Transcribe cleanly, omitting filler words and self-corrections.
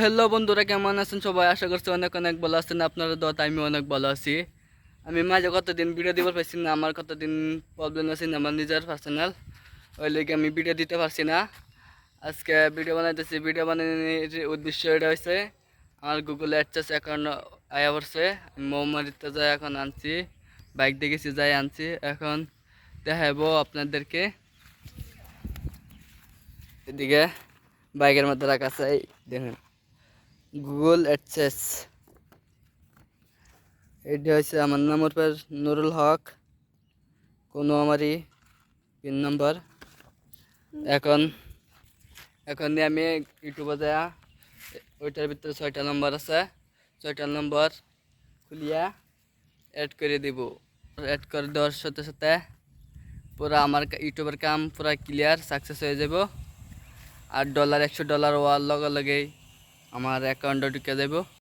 Hello বন্ধুরা, কেমন আছেন সবাই? আশা করছি অনেক অনেক ভালো আছেন। আপনারা দোয়াতে আমি অনেক ভালো আছি। আমি মাঝে কতদিন ভিডিও দিতে পারছি না, আমার কতদিন প্রবলেম আছে আমার নিজের পার্সোনাল, ওই লেগে আমি ভিডিও দিতে পারছি না। আজকে ভিডিও বানাইতেছি। ভিডিও বানানোর উদ্দেশ্য এটা হয়েছে, আমার গুগল অ্যাডসেন্স অ্যাকাউন্ট আয়া পড়ছে। আমি মৌমারিতে যাই এখন আনছি, বাইক দেখেছি যাই আনছি। এখন দেখাবো আপনাদেরকে। এদিকে বাইকের মধ্যে রাখা আছে, দেখেন গুগল অ্যাডসেন্স। এটা হচ্ছে আমার নাম ওরফে নুরুল হক, কোনো আমারই পিন নাম্বার। এখন এখন দিয়ে আমি ইউটিউবে যা, ওইটার ভিতরে 6টা নম্বর আছে, 6টা নম্বর খুলিয়া অ্যাড করে দিব। অ্যাড করে দেওয়ার সাথে সাথে পুরা আমার ইউটিউবের কাম পুরা ক্লিয়ার সাকসেস হয়ে যাব। আর $100 হওয়ার লগে লগেই আমার অ্যাকাউন্টে ঢুকে যাব।